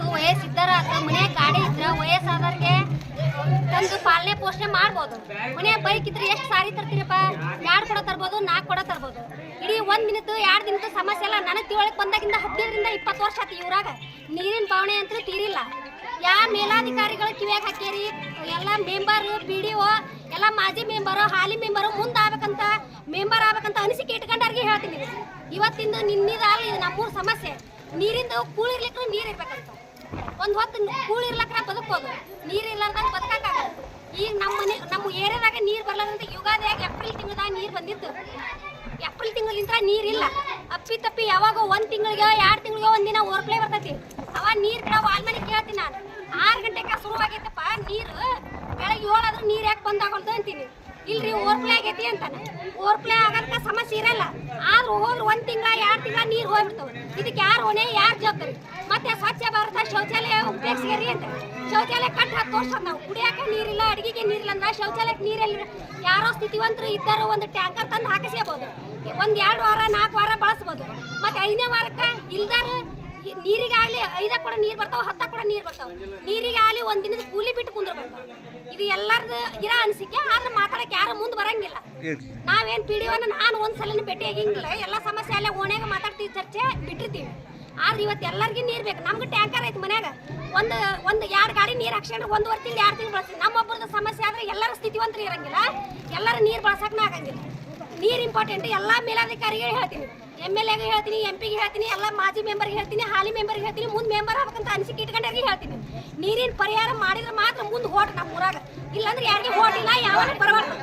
ಆತು ವಯಸ್ಸಿದ್ದಾರ ಆತ ಮನೆ ಗಾಡಿ ಇದ್ರ ವಯಸ್ಸಾದವ್ರಿಗೆ ತಂದು ಪಾಲನೆ ಪೋಷಣೆ ಮಾಡ್ಬೋದು. ಮನೆ ಬೈಕ್ ಇದ್ರೆ ಎಷ್ಟು ಸಾರಿ ತರ್ತೀರಪ್ಪ? 2 ಕೊಡ ತರ್ಬೋದು, 4 ಕೊಡ ತರ್ಬೋದು. ಇಡೀ 1 ದಿನದ್ದು 2 ದಿನದ್ದು ಸಮಸ್ಯೆ ಎಲ್ಲ. ನನಗೆ ತಿಳುವಳಿಕೆ ಬಂದಾಗಿಂದ 15ರಿಂದ 20 ವರ್ಷ ಆಯ್ತು. ಇವ್ರಾಗ ನೀರಿನ ಬಾವಣೆ ಅಂತೂ ತೀರಿಲ್ಲ. ಯಾವ ಮೇಲಾಧಿಕಾರಿಗಳು ಕಿವ್ಯಾಗ ಹಾಕ್ಯಾರಿ, ಎಲ್ಲ ಮೆಂಬರು PDO ಎಲ್ಲ ಮಾಜಿ ಮೆಂಬರು ಹಾಲಿ ಮೆಂಬರು ಮುಂದೆ ಆಗ್ಬೇಕಂತ ಮೆಂಬರ್ ಆಗ್ಬೇಕಂತ ಅನಿಸಿಕೆ ಇಟ್ಕೊಂಡವ್ರಿಗೆ ಹೇಳ್ತೀನಿ. ಇವತ್ತಿಂದ ನಿನ್ನಿದಲ್ಲ ಇದು ನಮ್ಮೂರ ಸಮಸ್ಯೆ. ನೀರಿಂದ ಕೂಳಿರ್ಲಿಕ್ಕೆ ನೀರು ಇರ್ಬೇಕಂತ. ಒಂದು ಹೊತ್ತು ಕೂಳಿರ್ಲಕ್ರ ಬದುಕ್ಬೋದು, ನೀರು ಇರ್ಲಾರ್ದಾಗ ಬದುಕಾಗಲ್ಲ. ಈಗ ನಮ್ಮ ಏರಿಯಾದಾಗ ನೀರು ಬರ್ಲಾರ್ದಂತ ಯುಗಾದಿಯಾಗ ಏಪ್ರಿಲ್ ತಿಂಗಳದಾಗ ನೀರು ಬಂದಿತ್ತು. ಏಪ್ರಿಲ್ ತಿಂಗಳಿಂದ ನೀರಿಲ್ಲ. ಅಪ್ಪಿ ತಪ್ಪಿ ಯಾವಾಗ 1 ತಿಂಗಳಿಗೆ 2 ತಿಂಗಳಿಗೆ ಒಂದಿನ ಓರ್ಪ್ಲೇ ಬರ್ತೈತಿ. ಅವ ನೀರು ಬಿಡ ವಾಲ್ಮನೆ ಕೇಳ್ತೀನಿ ನಾನು. 6 ಗಂಟೆಗೆ ಶುರುವಾಗೈತಪ್ಪ ನೀರು, ಬೆಳಗ್ಗೆ 7 ಆದ್ರೂ ನೀರು ಯಾಕೆ ಬಂದಾಗಲ್ದು ಅಂತೀನಿ. ಇಲ್ರಿ ಓರ್ಪ್ಲೇ ಆಗೈತಿ ಅಂತಾನೆ. ಓರ್ಪ್ಲೇ ಆಗಕ್ಕೆ ಸಮಸ್ಯೆ ಇರಲ್ಲ. ಆದ್ರೂ ಹೋದ್ರೆ 1 ತಿಂಗಳ 2 ತಿಂಗಳ ನೀರು ಹೋಗ್ಬಿಡ್ತಾವೆ. ಇದಕ್ಕೆ ಯಾರು ಹೊಣೆ, ಯಾರು ಜವಾಬ್ದಾರಿ? ಮತ್ತೆ ಸ್ವಚ್ಛ ಭಾರತ ಶೌಚಾಲಯ ಉಪಯೋಗಿಸ್ಯಾರಿ ಅಂತ ಶೌಚಾಲಯ ಕಟ್ಟಿ 10 ವರ್ಷ ನಾವು ಕುಡಿಯಾಕೆ ನೀರಿಲ್ಲ, ಅಡಿಗೆಗೆ ನೀರಿಲ್ಲ ಅಂದ್ರೆ ಶೌಚಾಲಯಕ್ಕೆ ನೀರಲ್ಲಿ ಯಾರೋ ಸ್ಥಿತಿವಂತರು ಇದ್ದಾರೋ ಒಂದು ಟ್ಯಾಂಕರ್ ತಂದು ಹಾಕಿಸ್ಕೋಬಹುದು. 1-2 ವಾರ 4 ವಾರ ಬಳಸ್ಬೋದು. ಮತ್ತೆ 5ನೇ ವಾರಕ್ಕೆ ಇಲ್ದಾರ ನೀರಿಗಾಗಲಿ 5 ಕೂಡ ನೀರು ಬರ್ತಾವೆ, 10 ಕೂಡ ನೀರು ಬರ್ತಾವೆ. ನೀರಿಗಾಗಲಿ 1 ದಿನದ ಕೂಲಿ ಬಿಟ್ಟು ಕುಂದ್ರಬೇಕು. ಇದು ಎಲ್ಲರದ್ದು ಇರೋ ಅನಿಸಿಕೆ. ಆದ್ರೆ ಮಾತಾಡಕ್ಕೆ ಯಾರು ಮುಂದೆ ಬರಂಗಿಲ್ಲ. ನಾವೇನು PDOನ ನಾನು ಒಂದ್ಸಲ ಭೇಟಿ ಆಗಿಂಗಿಲ್ಲ. ಎಲ್ಲ ಸಮಸ್ಯೆ ಅಲ್ಲೇ ಓಣ್ಯಾಗ ಮಾತಾಡ್ತೀವಿ, ಚರ್ಚೆ ಬಿಟ್ಟಿರ್ತೀವಿ. ಆದ್ರೆ ಇವತ್ತು ಎಲ್ಲರಿಗೂ ನೀರು ಬೇಕು. ನಮ್ಗೆ ಟ್ಯಾಂಕರ್ ಐತಿ ಮನ್ಯಾಗ. ಒಂದು 2 ಗಾಡಿ ನೀರು ಹಾಕ್ಸ್ಕೊಂಡ್ರೆ 1 ತಿಂಗಳು 2 ತಿಂಗಳು ಬಳಸ್ತೀವಿ. ನಮ್ಮೊಬ್ಬರದ ಸಮಸ್ಯೆ ಆದ್ರೆ ಎಲ್ಲರ ಸ್ಥಿತಿವಂತರು ಇರಂಗಿಲ್ಲ, ಎಲ್ಲರೂ ನೀರು ಬಳಸಕ್ಕೆ ಆಗಂಗಿಲ್ಲ. ನೀರು ಇಂಪಾರ್ಟೆಂಟ್. ಎಲ್ಲ ಮೇಲಾಧಿಕಾರಿಗೆ ಹೇಳ್ತೀನಿ, MLAಗೆ ಹೇಳ್ತೀನಿ, MP ಗೆ ಹೇಳ್ತೀನಿ, ಎಲ್ಲ ಮಾಜಿ ಮೆಂಬರ್ಗೆ ಹೇಳ್ತೀನಿ, ಹಾಲಿ ಮೆಂಬರ್ಗೆ ಹೇಳ್ತೀನಿ. ಮುಂದೆ ಮೆಂಬರ್ ಆಗ್ಬೇಕಂತ ಅನಿಸಿಕೆ ಇಟ್ಕೊಂಡವ್ರಿಗೆ ಹೇಳ್ತೀನಿ. ನೀರಿನ ಪರಿಹಾರ ಮಾಡಿದ್ರೆ ಮಾತ್ರ ಮುಂದೆ ಹೋಟ್ ನಮ್ಮ ಊರಾಗ. ಇಲ್ಲಾಂದ್ರೆ ಯಾರಿಗೆ ಹೋಟಿಲ್ಲ, ಯಾವಾಗ ಬರಬಾರ್ದು.